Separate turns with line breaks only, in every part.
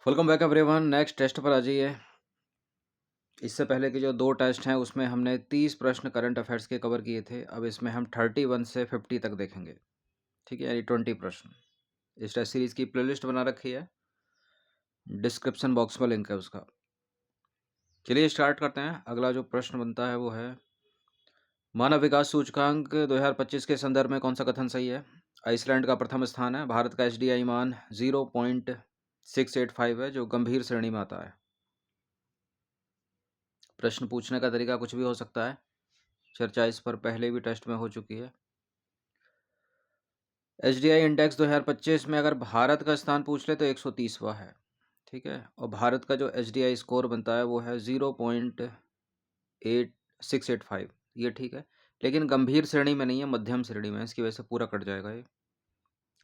Welcome back everyone. Next test पर आ जाइए। इससे पहले के जो 2 टेस्ट हैं उसमें हमने 30 प्रश्न करंट अफेयर्स के कवर किए थे। अब इसमें हम 31 से 50 तक देखेंगे। ठीक है, यानी 20 प्रश्न। इस टेस्ट सीरीज की प्लेलिस्ट बना रखी है, डिस्क्रिप्शन बॉक्स में लिंक है उसका। चलिए स्टार्ट करते हैं। अगला जो प्रश्न बनता है वो है, मानव विकास सूचकांक 2025 के संदर्भ में कौन सा कथन सही है? आइसलैंड का प्रथम स्थान है। भारत का एचडीआई मान 0.685 है, जो गंभीर श्रेणी में आता है। प्रश्न पूछने का तरीका कुछ भी हो सकता है। चर्चा इस पर पहले भी टेस्ट में हो चुकी है। एचडीआई इंडेक्स 2025 में अगर भारत का स्थान पूछ ले तो 130वां है। ठीक है, और भारत का जो एचडीआई स्कोर बनता है वो है 0.8685। ये ठीक है, लेकिन गंभीर श्रेणी में नहीं है, मध्यम श्रेणी में है। इसकी वजह से पूरा कट जाएगा ये।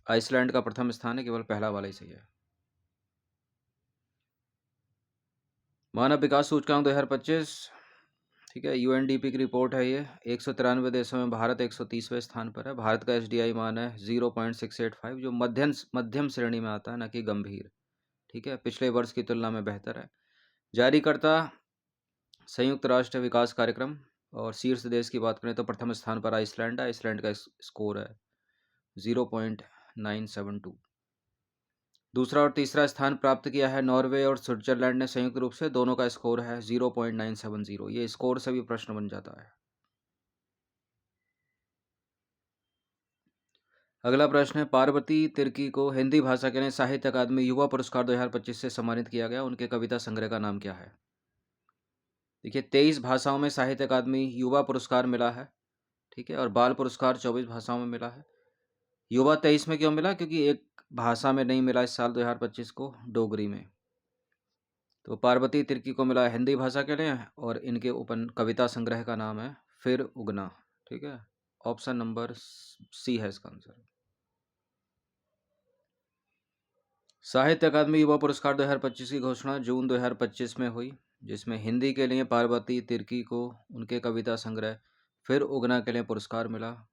आइसलैंड का प्रथम स्थान है, केवल पहला वाला ही सही है। मानव विकास सूचकांक 2025, ठीक है, यूएनडीपी की रिपोर्ट है ये। 193 देशों में भारत 130वें स्थान पर है। भारत का एचडीआई मान है 0.685, जो मध्यम श्रेणी में आता है, न कि गंभीर। ठीक है, पिछले वर्ष की तुलना में बेहतर है। जारीकर्ता संयुक्त राष्ट्र विकास कार्यक्रम, और शीर्ष देश की बात करें तो प्रथम स्थान पर आइसलैंड है। आइसलैंड का स्कोर है 0.972। दूसरा और तीसरा स्थान प्राप्त किया है नॉर्वे और स्विट्जरलैंड ने संयुक्त रूप से। दोनों का स्कोर है 0.970। ये स्कोर से भी प्रश्न बन जाता है। अगला प्रश्न है, पार्वती तिर्की को हिंदी भाषा के लिए साहित्य अकादमी युवा पुरस्कार 2025 से सम्मानित किया गया। उनके कविता संग्रह का नाम क्या है? देखिए, 23 भाषाओं में साहित्य अकादमी युवा पुरस्कार मिला है। ठीक है, और बाल पुरस्कार 24 भाषाओं में मिला है। युवा 23 में क्यों मिला? क्योंकि एक भाषा में नहीं मिला इस साल 2025 को, डोगरी में। तो पार्वती तिर्की को मिला हिंदी भाषा के लिए, और इनके उपन कविता संग्रह का नाम है फिर उगना। ठीक है, ऑप्शन नंबर सी है इसका आंसर। साहित्य अकादमी युवा पुरस्कार 2025 की घोषणा जून 2025 में हुई, जिसमें हिंदी के लिए पार्वती तिर्की को उनके कविता संग्रह फिर उगना के लिए पुरस्कार मिला।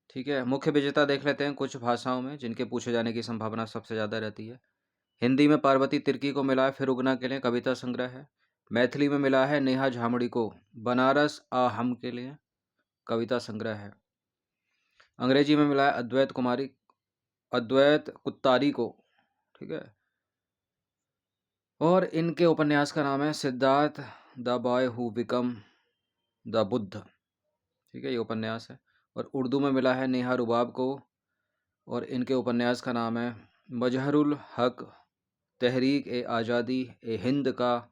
ठीक है, मुख्य विजेता देख लेते हैं कुछ भाषाओं में जिनके पूछे जाने की संभावना सबसे ज़्यादा रहती है। हिंदी में पार्वती तिर्की को मिला है फिर उगना के लिए कविता संग्रह है। मैथिली में मिला है नेहा झामड़ी को बनारस आ हम के लिए कविता संग्रह है। अंग्रेजी में मिला है अद्वैत कुत्तारी को। ठीक है, और इनके उपन्यास का नाम है Siddharth the boy who become the Buddha. ठीक है, ये उपन्यास है। और उर्दू में मिला है नेहा रुबाब को, और इनके उपन्यास का नाम है मजहरुल हक तहरीक ए आज़ादी ए हिंद का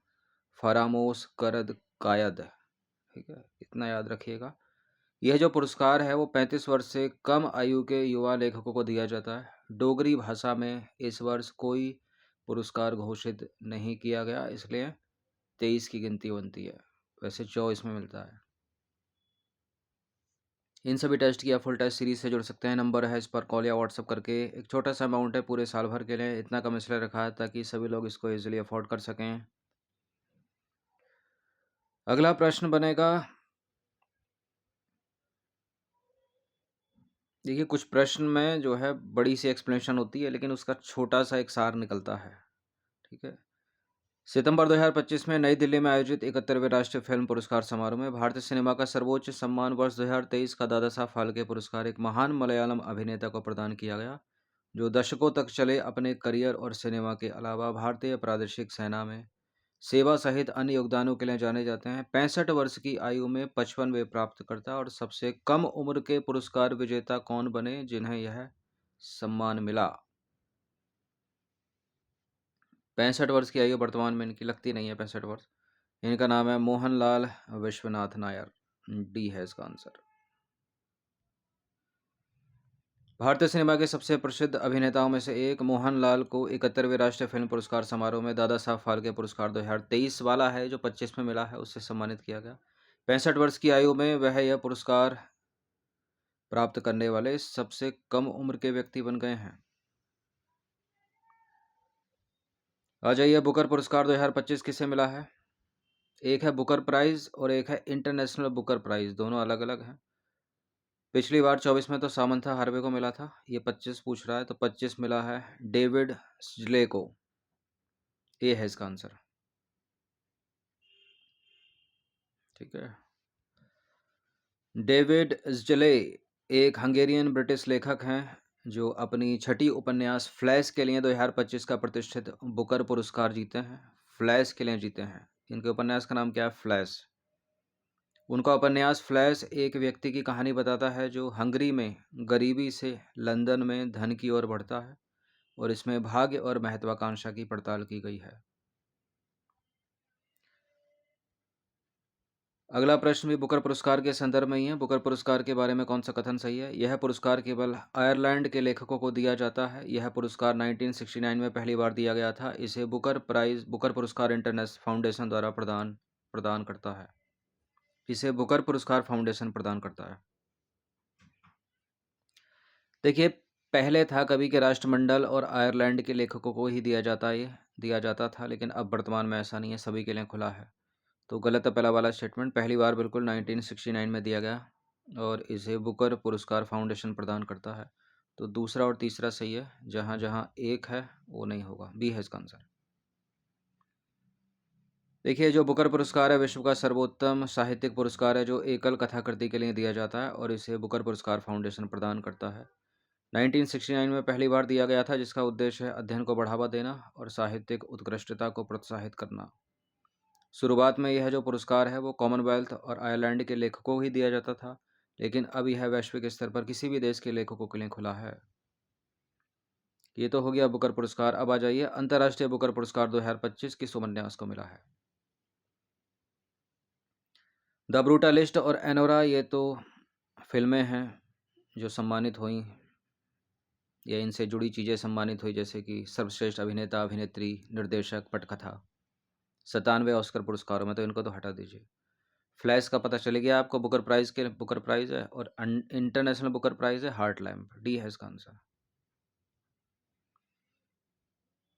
फरामोश करद कायद। ठीक है, इतना याद रखिएगा। यह जो पुरस्कार है वो 35 वर्ष से कम आयु के युवा लेखकों को दिया जाता है। डोगरी भाषा में इस वर्ष कोई पुरस्कार घोषित नहीं किया गया, इसलिए 23 की गिनती बनती है। वैसे 24 में मिलता है। इन सभी टेस्ट की आप फुल टेस्ट सीरीज से जुड़ सकते हैं। नंबर है इस पर कॉल या व्हाट्सअप करके। एक छोटा सा अमाउंट है पूरे साल भर के लिए। इतना कम इसलिए रखा है ताकि सभी लोग इसको इजीली अफोर्ड कर सकें। अगला प्रश्न बनेगा, देखिए कुछ प्रश्न में जो है बड़ी सी एक्सप्लेनेशन होती है, लेकिन उसका छोटा सा एक सार निकलता है। ठीक है, सितंबर 2025 में नई दिल्ली में आयोजित 71वें राष्ट्रीय फिल्म पुरस्कार समारोह में भारतीय सिनेमा का सर्वोच्च सम्मान वर्ष 2023 का दादा साहब फाल्के पुरस्कार एक महान मलयालम अभिनेता को प्रदान किया गया, जो दशकों तक चले अपने करियर और सिनेमा के अलावा भारतीय प्रादेशिक सेना में सेवा सहित अन्य योगदानों के लिए जाने जाते हैं। 65 वर्ष की आयु में 55वें प्राप्तकर्ता और सबसे कम उम्र के पुरस्कार विजेता कौन बने जिन्हें यह सम्मान मिला? 65 वर्ष की आयु वर्तमान में इनकी लगती नहीं है 65 वर्ष। इनका नाम है मोहनलाल विश्वनाथ नायर। डी है इसका आंसर। भारतीय सिनेमा के सबसे प्रसिद्ध अभिनेताओं में से एक मोहनलाल को 71वें राष्ट्रीय फिल्म पुरस्कार समारोह में दादा साहब फाल्के पुरस्कार 2023 वाला है जो 25 में मिला है, उससे सम्मानित किया गया। 65 वर्ष की आयु में वह यह पुरस्कार प्राप्त करने वाले सबसे कम उम्र के व्यक्ति बन गए हैं। आ जाइए, बुकर पुरस्कार 2025 किसे मिला है? एक है बुकर प्राइज और एक है इंटरनेशनल बुकर प्राइज, दोनों अलग अलग हैं। पिछली बार 24 में तो सामंथा हार्वे को मिला था। ये 25 पूछ रहा है, तो 25 मिला है डेविड स्जले को। ए है इसका आंसर। ठीक है। डेविड इज़्जले एक हंगेरियन ब्रिटिश लेखक हैं जो अपनी छठी उपन्यास फ्लैश के लिए 2025 का प्रतिष्ठित बुकर पुरस्कार जीते हैं। फ्लैश के लिए जीते हैं। इनके उपन्यास का नाम क्या है? फ्लैश। उनका उपन्यास फ्लैश एक व्यक्ति की कहानी बताता है जो हंगरी में गरीबी से लंदन में धन की ओर बढ़ता है, और इसमें भाग्य और महत्वाकांक्षा की पड़ताल की गई है। अगला प्रश्न भी बुकर पुरस्कार के संदर्भ में ही है। बुकर पुरस्कार के बारे में कौन सा कथन सही है? यह पुरस्कार केवल आयरलैंड के लेखकों को दिया जाता है। यह पुरस्कार 1969 में पहली बार दिया गया था। इसे बुकर पुरस्कार इंटरनेशनल फाउंडेशन द्वारा प्रदान करता है। इसे बुकर पुरस्कार फाउंडेशन प्रदान करता है। देखिए, पहले था कभी के राष्ट्रमंडल और आयरलैंड के लेखकों को ही दिया जाता था, लेकिन अब वर्तमान में ऐसा नहीं है, सभी के लिए खुला है। तो गलत है पहला वाला स्टेटमेंट। पहली बार बिल्कुल 1969 में दिया गया, और इसे बुकर पुरस्कार फाउंडेशन प्रदान करता है। तो दूसरा और तीसरा सही है। जहाँ जहाँ एक है वो नहीं होगा। बी है इसका आंसर। देखिए, जो बुकर पुरस्कार है विश्व का सर्वोत्तम साहित्यिक पुरस्कार है जो एकल कथाकृति के लिए दिया जाता है, और इसे बुकर पुरस्कार फाउंडेशन प्रदान करता है। 1969 में पहली बार दिया गया था, जिसका उद्देश्य है अध्ययन को बढ़ावा देना और साहित्यिक उत्कृष्टता को प्रोत्साहित करना। शुरुआत में यह जो पुरस्कार है वो कॉमनवेल्थ और आयरलैंड के लेखकों को ही दिया जाता था, लेकिन अब यह वैश्विक स्तर पर किसी भी देश के लेखकों के लिए खुला है। ये तो हो गया बुकर पुरस्कार। अब आ जाइए, अंतर्राष्ट्रीय बुकर पुरस्कार 2025 किस उपन्यास को मिला है? द ब्रूटलिस्ट और एनोरा, ये तो फिल्में हैं जो सम्मानित हुई, या इनसे जुड़ी चीज़ें सम्मानित हुई, जैसे कि सर्वश्रेष्ठ अभिनेता, अभिनेत्री, निर्देशक, पटकथा, 97 ऑस्कर पुरस्कारों में, तो इनको तो हटा दीजिए। फ्लैश का पता चल गया आपको। बुकर प्राइज है, और इंटरनेशनल बुकर प्राइज है हार्ट लैम्प। डी है इसका आंसर।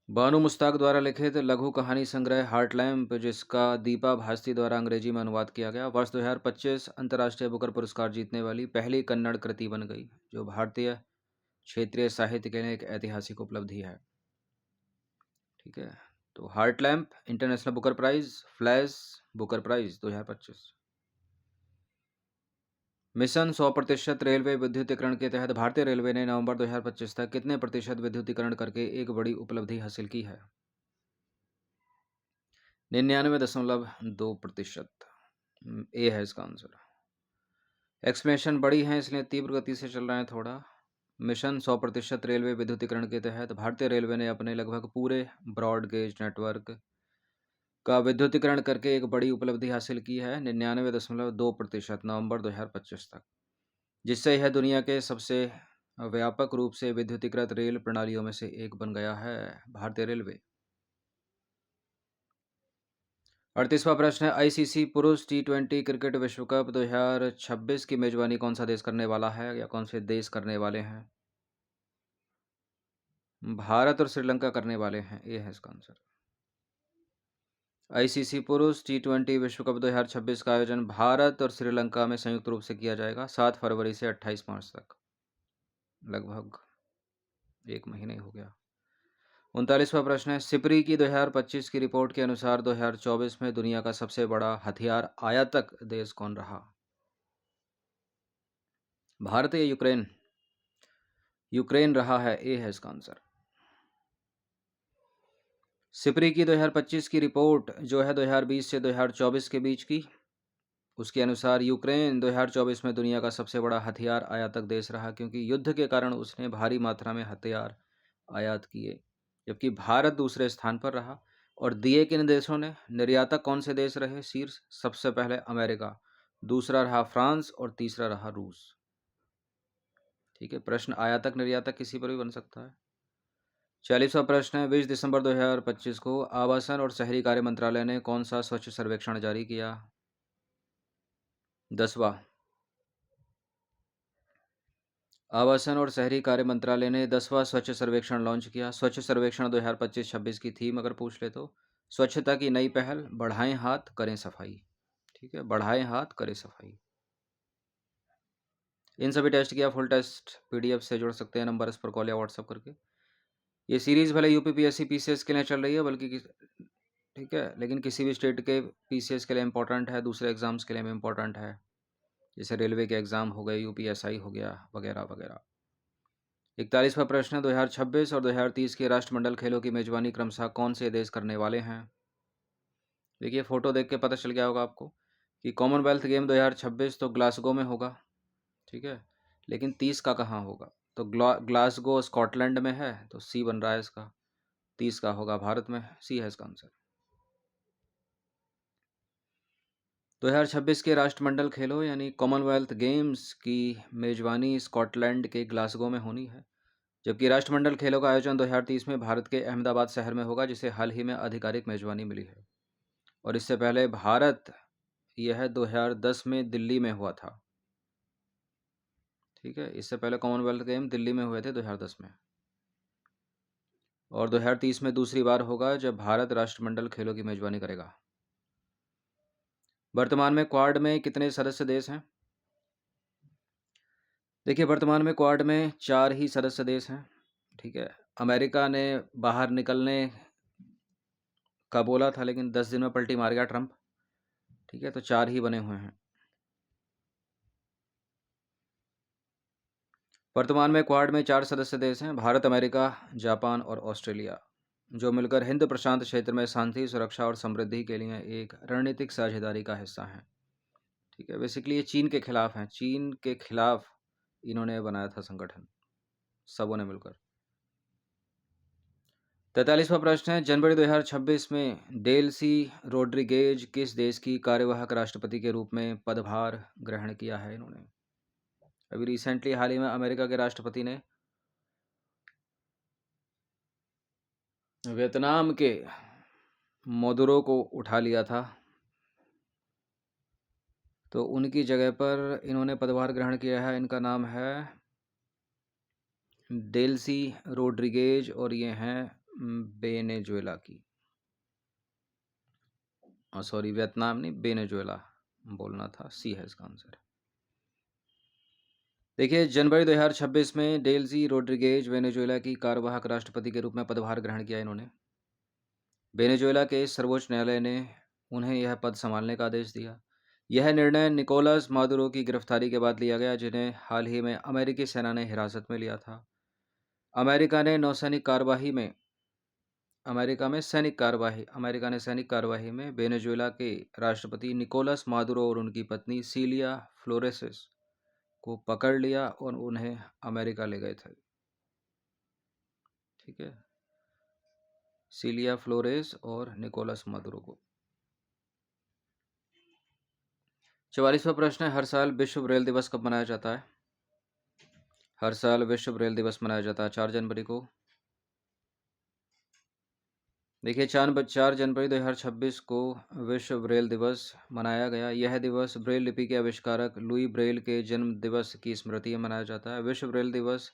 बानू मुश्ताक द्वारा लिखित लघु कहानी संग्रह हार्ट लैम्प, जिसका दीपा भारती द्वारा अंग्रेजी में अनुवाद किया गया, वर्ष 2025 अंतर्राष्ट्रीय बुकर पुरस्कार जीतने वाली पहली कन्नड़ कृति बन गई, जो भारतीय क्षेत्रीय साहित्य के लिए एक ऐतिहासिक उपलब्धि है। ठीक है। तो Heart Lamp International Booker Prize, flash Booker Prize 2025। Mission 100% railway विद्युतीकरण के तहत भारतीय रेलवे ने नवंबर 2025 तक कितने प्रतिशत विद्युतीकरण करके एक बड़ी उपलब्धि हासिल की है? 99.2%। ए है इसका आंसर। एक्सप्लेनेशन बड़ी है, इसलिए तीव्र गति से चल रहे हैं थोड़ा। मिशन 100% रेलवे विद्युतीकरण के तहत भारतीय रेलवे ने अपने लगभग पूरे ब्रॉड गेज नेटवर्क का विद्युतीकरण करके एक बड़ी उपलब्धि हासिल की है, 99.2% नवंबर 2025 तक, जिससे यह दुनिया के सबसे व्यापक रूप से विद्युतीकृत रेल प्रणालियों में से एक बन गया है, भारतीय रेलवे। 38वां प्रश्न है, आईसीसी पुरुष T20 क्रिकेट विश्व कप 2026 की मेजबानी कौन सा देश करने वाला है, या कौन से देश करने वाले हैं? भारत और श्रीलंका करने वाले हैं। ये है इसका आंसर। आईसीसी पुरुष T20 विश्व कप 2026 का आयोजन भारत और श्रीलंका में संयुक्त रूप से किया जाएगा, 7 फरवरी से 28 मार्च तक। लगभग एक महीने हो गया। 39वां प्रश्न है, सिपरी की 2025 की रिपोर्ट के अनुसार 2024 में दुनिया का सबसे बड़ा हथियार आयातक देश कौन रहा? भारत या यूक्रेन? यूक्रेन रहा है। ए है इसका आंसर। सिपरी की 2025 की रिपोर्ट जो है 2020 से 2024 के बीच की, उसके अनुसार यूक्रेन 2024 में दुनिया का सबसे बड़ा हथियार आयातक देश रहा, क्योंकि युद्ध के कारण उसने भारी मात्रा में हथियार आयात किए, जबकि भारत दूसरे स्थान पर रहा। और दिए किन देशों ने? निर्यातक कौन से देश रहे शीर्ष? सबसे पहले अमेरिका, दूसरा रहा फ्रांस, और तीसरा रहा रूस। ठीक है। प्रश्न आयातक निर्यातक किसी पर भी बन सकता है। 40वां प्रश्न है, 20 दिसंबर 2025 को आवासन और शहरी कार्य मंत्रालय ने कौन सा स्वच्छ सर्वेक्षण जारी किया? 10वां। आवासन और शहरी कार्य मंत्रालय ने 10वां स्वच्छ सर्वेक्षण लॉन्च किया। स्वच्छ सर्वेक्षण 2025-26 की थीम अगर पूछ ले तो स्वच्छता की नई पहल, बढ़ाएं हाथ करें सफाई। ठीक है, बढ़ाएं हाथ करें सफाई। इन सभी टेस्ट की आप फुल टेस्ट पीडीएफ से जुड़ सकते हैं, नंबर इस पर कॉल या व्हाट्सअप करके। ये सीरीज़ भले यूपीपीएससी पीसीएस के लिए चल रही है, बल्कि ठीक है, लेकिन किसी भी स्टेट के पीसीएस के लिए इम्पोर्टेंट है, दूसरे एग्जाम्स के लिए भी इम्पोर्टेंट है, जैसे रेलवे के एग्ज़ाम हो गए, यूपीएसआई हो गया, वगैरह वगैरह। 41वां प्रश्न, 2026 और 2030 के राष्ट्रमंडल खेलों की मेजबानी क्रमशः कौन से देश करने वाले हैं? देखिए, फ़ोटो देख के पता चल गया होगा आपको कि कॉमनवेल्थ गेम 2026 तो ग्लासगो में होगा, ठीक है, लेकिन 30 का कहाँ होगा? तो ग्लासगो स्कॉटलैंड में है, तो सी बन रहा है इसका। 30 का होगा भारत में, सी है इसका आंसर। 2026 के राष्ट्रमंडल खेलों यानी कॉमनवेल्थ गेम्स की मेजबानी स्कॉटलैंड के ग्लासगो में होनी है, जबकि राष्ट्रमंडल खेलों का आयोजन 2030 में भारत के अहमदाबाद शहर में होगा, जिसे हाल ही में आधिकारिक मेजबानी मिली है। और इससे पहले भारत यह 2010 में दिल्ली में हुआ था, ठीक है, इससे पहले कॉमनवेल्थ गेम दिल्ली में हुए थे 2010 में। और 2030 में दूसरी बार होगा जब भारत राष्ट्रमंडल खेलों की मेजबानी करेगा। वर्तमान में क्वाड में कितने सदस्य देश हैं? देखिए, वर्तमान में क्वाड में 4 ही सदस्य देश हैं, ठीक है। अमेरिका ने बाहर निकलने का बोला था, लेकिन 10 दिन में पलटी मार गया ट्रंप, ठीक है, तो 4 ही बने हुए हैं। वर्तमान में क्वाड में 4 सदस्य देश हैं, भारत, अमेरिका, जापान और ऑस्ट्रेलिया, जो मिलकर हिंद प्रशांत क्षेत्र में शांति, सुरक्षा और समृद्धि के लिए एक रणनीतिक साझेदारी का हिस्सा हैं, ठीक है। बेसिकली ये चीन के खिलाफ हैं, चीन के खिलाफ इन्होंने बनाया था संगठन, सबों ने मिलकर। 43वां प्रश्न है, जनवरी 2026 में डेल्सी रोड्रिगेज किस देश की कार्यवाहक राष्ट्रपति के रूप में पदभार ग्रहण किया है इन्होंने? अभी रिसेंटली हाल ही में अमेरिका के राष्ट्रपति ने वियतनाम के मोदुरो को उठा लिया था, तो उनकी जगह पर इन्होंने पदभार ग्रहण किया है। इनका नाम है डेल्सी रोड्रिगेज और ये हैं वेनेजुएला की, सॉरी वियतनाम नहीं, वेनेजुएला बोलना था, सी है इसका आंसर। देखिए, जनवरी 2026 में डेल्सी रोड्रिगेज वेनेजुएला की कार्यवाहक राष्ट्रपति के रूप में पदभार ग्रहण किया इन्होंने। वेनेजुएला के सर्वोच्च न्यायालय ने उन्हें यह पद संभालने का आदेश दिया। यह निर्णय निकोलस मादुरो की गिरफ्तारी के बाद लिया गया, जिन्हें हाल ही में अमेरिकी सेना ने हिरासत में लिया था। अमेरिका ने सैनिक कार्यवाही में वेनेजुएला के राष्ट्रपति निकोलस मादुरो और उनकी पत्नी सीलिया फ्लोरेस को पकड़ लिया और उन्हें अमेरिका ले गए थे, ठीक है, सीलिया फ्लोरेस और निकोलस मादुरो को। 44वां प्रश्न है, हर साल विश्व ब्रेल दिवस कब मनाया जाता है? हर साल विश्व ब्रेल दिवस मनाया जाता है 4 जनवरी को। देखिए, 4 जनवरी 2026 को विश्व ब्रेल दिवस मनाया गया। यह दिवस ब्रेल लिपि के आविष्कारक लुई ब्रेल के जन्म दिवस की स्मृति में मनाया जाता है। विश्व ब्रेल दिवस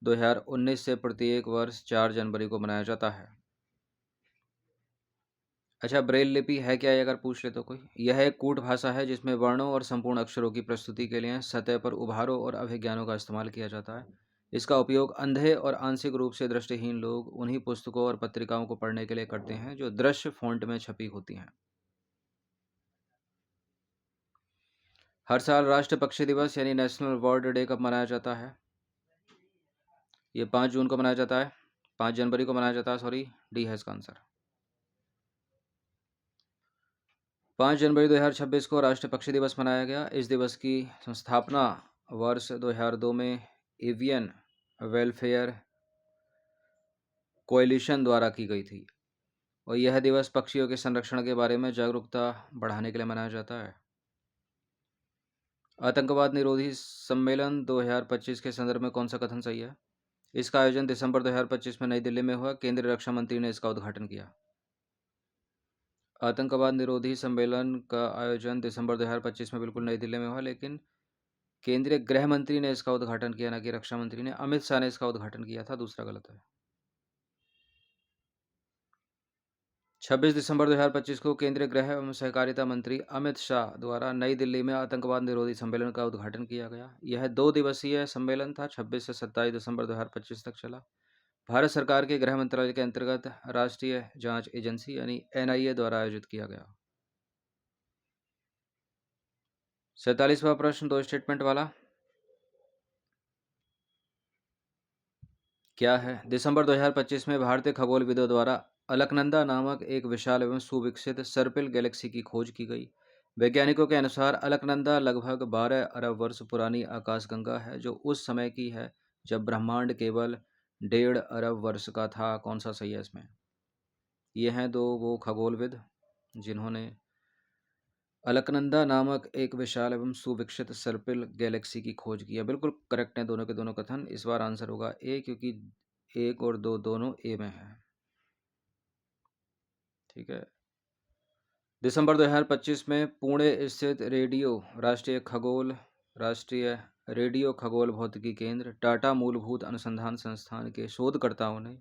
2019 से प्रत्येक वर्ष 4 जनवरी को मनाया जाता है। अच्छा, ब्रेल लिपि है क्या, ये अगर पूछ ले तो कोई? यह एक कूट भाषा है जिसमें वर्णों और संपूर्ण अक्षरों की प्रस्तुति के लिए सतह पर उभारों और अभिज्ञानों का इस्तेमाल किया जाता है। इसका उपयोग अंधे और आंशिक रूप से दृष्टिहीन लोग उन्हीं पुस्तकों और पत्रिकाओं को पढ़ने के लिए करते हैं जो दृश्य फ़ॉन्ट में छपी होती हैं। हर साल राष्ट्रीय पक्षी दिवस यानी नेशनल बर्ड डे कब मनाया जाता है? ये 5 जून को मनाया जाता है, 5 जनवरी को मनाया जाता है, सॉरी, डी है इसका आंसर। 5 जनवरी 2026 को राष्ट्रीय पक्षी दिवस मनाया गया। इस दिवस की स्थापना वर्ष 2002 में एवियन वेलफेयर कोएलिशन द्वारा की गई थी और यह दिवस पक्षियों के संरक्षण के बारे में जागरूकता बढ़ाने के लिए मनाया जाता है। आतंकवाद निरोधी सम्मेलन 2025 के संदर्भ में कौन सा कथन सही है? इसका आयोजन दिसंबर 2025 में नई दिल्ली में हुआ। केंद्रीय रक्षा मंत्री ने इसका उद्घाटन किया। आतंकवाद निरोधी सम्मेलन का आयोजन दिसंबर 2025 में बिल्कुल नई दिल्ली में हुआ, लेकिन केंद्रीय गृह मंत्री ने इसका उद्घाटन किया, ना कि रक्षा मंत्री ने। अमित शाह ने इसका उद्घाटन किया था, दूसरा गलत है। 26 दिसंबर 2025 को केंद्रीय गृह एवं सहकारिता मंत्री अमित शाह द्वारा नई दिल्ली में आतंकवाद निरोधी सम्मेलन का उद्घाटन किया गया। यह 2 दिवसीय सम्मेलन था, 26 से 27 दिसंबर 2025 तक चला। भारत सरकार के गृह मंत्रालय के अंतर्गत राष्ट्रीय जांच एजेंसी यानी NIA द्वारा आयोजित किया गया। 47वां प्रश्न, दो स्टेटमेंट वाला क्या है? दिसंबर 2025 में भारतीय खगोलविदों द्वारा अलकनंदा नामक एक विशाल एवं सुविकसित सर्पिल गैलेक्सी की खोज की गई। वैज्ञानिकों के अनुसार अलकनंदा लगभग 12 अरब वर्ष पुरानी आकाशगंगा है, जो उस समय की है जब ब्रह्मांड केवल 1.5 अरब वर्ष का था। कौन सा सही है इसमें? ये हैं दो वो खगोलविद जिन्होंने अलकनंदा नामक एक विशाल एवं सुविकसित सर्पिल गैलेक्सी की खोज की है। बिल्कुल करेक्ट है दोनों के दोनों कथन। इस बार आंसर होगा ए, क्योंकि 1 और 2 दोनों ए में है। ठीक है। दिसंबर 2025 में पुणे स्थित राष्ट्रीय रेडियो खगोल भौतिकी केंद्र टाटा मूलभूत अनुसंधान संस्थान के शोधकर्ताओं ने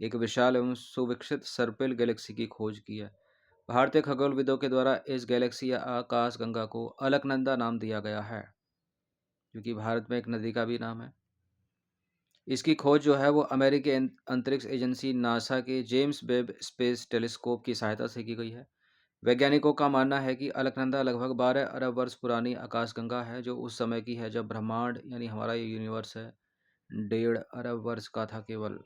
एक विशाल एवं सुविकसित सर्पिल गैलेक्सी की खोज की है। भारतीय खगोलविदों के द्वारा इस गैलेक्सी या आकाशगंगा को अलकनंदा नाम दिया गया है, क्योंकि भारत में एक नदी का भी नाम है। इसकी खोज जो है वो अमेरिकी अंतरिक्ष एजेंसी नासा के जेम्स वेब स्पेस टेलीस्कोप की सहायता से की गई है। वैज्ञानिकों का मानना है कि अलकनंदा लगभग 12 अरब वर्ष पुरानी आकाशगंगा है, जो उस समय की है जब ब्रह्मांड यानी हमारा ये यूनिवर्स है 1.5 अरब वर्ष का था केवल।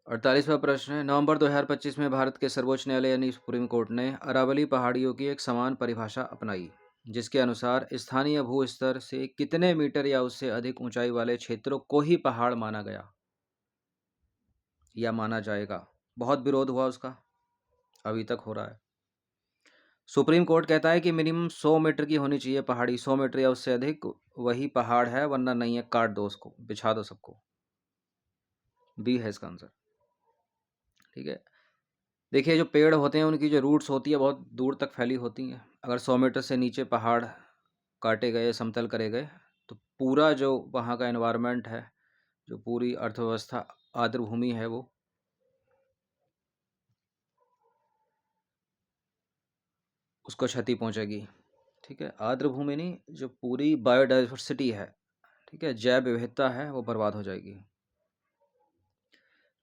48वां प्रश्न है, नवंबर 2025 में भारत के सर्वोच्च न्यायालय यानी सुप्रीम कोर्ट ने अरावली पहाड़ियों की एक समान परिभाषा अपनाई, जिसके अनुसार स्थानीय भू स्तर से कितने मीटर या उससे अधिक ऊंचाई वाले क्षेत्रों को ही पहाड़ माना गया या माना जाएगा। बहुत विरोध हुआ उसका, अभी तक हो रहा है। सुप्रीम कोर्ट कहता है कि मिनिमम 100 मीटर की होनी चाहिए पहाड़ी, 100 मीटर या उससे अधिक वही पहाड़ है, वरना नहीं है, काट दो उसको, बिछा दो सबको। बी है इसका आंसर। ठीक है। देखिए, जो पेड़ होते हैं उनकी जो रूट्स होती है बहुत दूर तक फैली होती हैं। अगर 100 मीटर से नीचे पहाड़ काटे गए, समतल करे गए, तो पूरा जो वहाँ का एनवायरनमेंट है, जो पूरी अर्थव्यवस्था आर्द्र भूमि है, वो उसको क्षति पहुंचेगी। ठीक है। आर्द्र भूमि नहीं, जो पूरी बायोडाइवर्सिटी है, ठीक है, जैव विविधता है, वो बर्बाद हो जाएगी।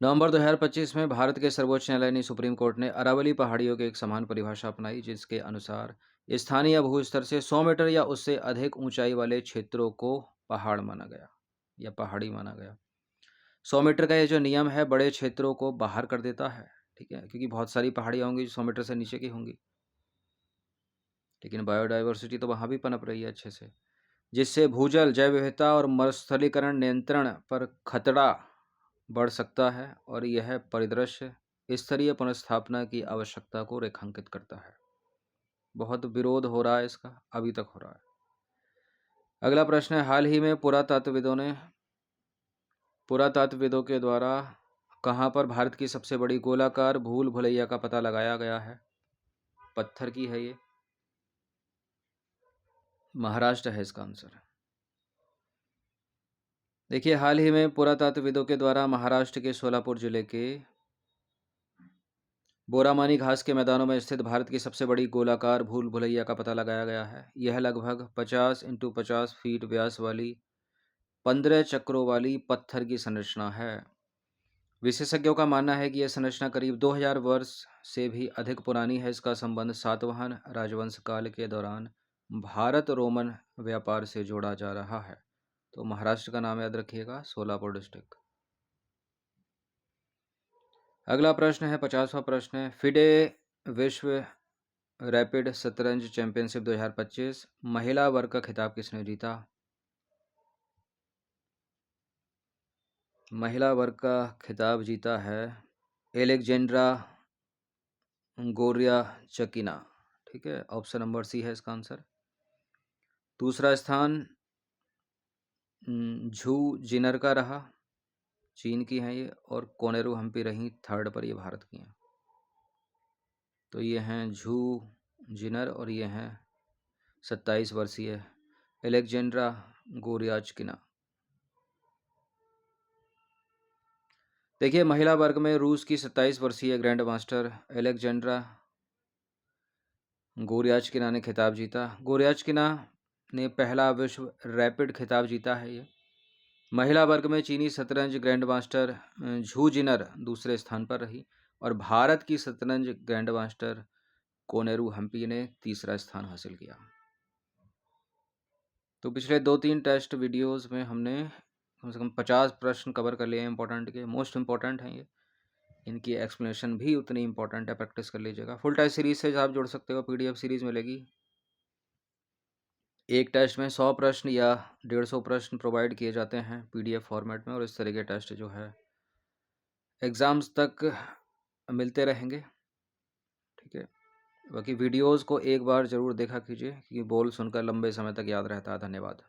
नवंबर 2025 में भारत के सर्वोच्च न्यायालय ने सुप्रीम कोर्ट ने अरावली पहाड़ियों की एक समान परिभाषा अपनाई, जिसके अनुसार स्थानीय भूस्तर से 100 मीटर या उससे अधिक ऊंचाई वाले क्षेत्रों को पहाड़ माना गया या पहाड़ी माना गया। 100 मीटर का ये जो नियम है बड़े क्षेत्रों को बाहर कर देता है। ठीक है, क्योंकि बहुत सारी पहाड़ियाँ होंगी जो 100 मीटर से नीचे की होंगी, लेकिन बायोडाइवर्सिटी तो वहाँ भी पनप रही है अच्छे से, जिससे भूजल जैव विविधता और मरुस्थलीकरण नियंत्रण पर खतरा बढ़ सकता है, और यह परिदृश्य स्तरीय पुनर्स्थापना की आवश्यकता को रेखांकित करता है। बहुत विरोध हो रहा है इसका, अभी तक हो रहा है। अगला प्रश्न है, हाल ही में पुरातत्वविदों के द्वारा कहाँ पर भारत की सबसे बड़ी गोलाकार भूल भुलैया का पता लगाया गया है? पत्थर की है ये, महाराष्ट्र है इसका आंसर। देखिए, हाल ही में पुरातत्वविदों के द्वारा महाराष्ट्र के सोलापुर जिले के बोरामानी घास के मैदानों में स्थित भारत की सबसे बड़ी गोलाकार भूल भुलैया का पता लगाया गया है। यह लगभग 50 × 50 फीट व्यास वाली 15 चक्रों वाली पत्थर की संरचना है। विशेषज्ञों का मानना है कि यह संरचना करीब 2000 वर्ष से भी अधिक पुरानी है। इसका संबंध सातवाहन राजवंश काल के दौरान भारत रोमन व्यापार से जोड़ा जा रहा है। तो महाराष्ट्र का नाम याद रखिएगा, सोलापुर डिस्ट्रिक्ट। अगला प्रश्न है, 50वां प्रश्न है, फिडे विश्व रैपिड शतरंज चैंपियनशिप 2025 महिला वर्ग का खिताब किसने जीता? महिला वर्ग का खिताब जीता है एलेक्जेंड्रा गोर्याचकिना। ठीक है, ऑप्शन नंबर सी है इसका आंसर। दूसरा स्थान झू जिनर का रहा, चीन की हैं ये, और कोनेरू हम्पी रही थर्ड पर, ये भारत की हैं। तो ये हैं झू जिनर और ये हैं 27 वर्षीय एलेक्जेंड्रा गोर्याचकिना। देखिए, महिला वर्ग में रूस की 27 वर्षीय ग्रैंड मास्टर एलेक्जेंड्रा गोर्याचकिना ने खिताब जीता। गोर्याचकिना ने पहला विश्व रैपिड खिताब जीता है ये। महिला वर्ग में चीनी शतरंज ग्रैंड मास्टर झू जिनर दूसरे स्थान पर रही और भारत की शतरंज ग्रैंड मास्टर कोनेरू हम्पी ने तीसरा स्थान हासिल किया। तो पिछले 2-3 टेस्ट वीडियोस में हमने कम से कम 50 प्रश्न कवर कर लिए हैं इंपॉर्टेंट के, मोस्ट इंपॉर्टेंट हैं ये। इनकी एक्सप्लेनेशन भी उतनी इंपॉर्टेंट है, प्रैक्टिस कर लीजिएगा। फुल टेस्ट सीरीज से आप जुड़ सकते हो, पीडीएफ सीरीज मिलेगी। एक टेस्ट में 100 प्रश्न या 150 प्रश्न प्रोवाइड किए जाते हैं पीडीएफ फॉर्मेट में, और इस तरह के टेस्ट जो है एग्ज़ाम्स तक मिलते रहेंगे। ठीक है, बाकी वीडियोस को एक बार ज़रूर देखा कीजिए क्योंकि बोल सुनकर लंबे समय तक याद रहता है। धन्यवाद।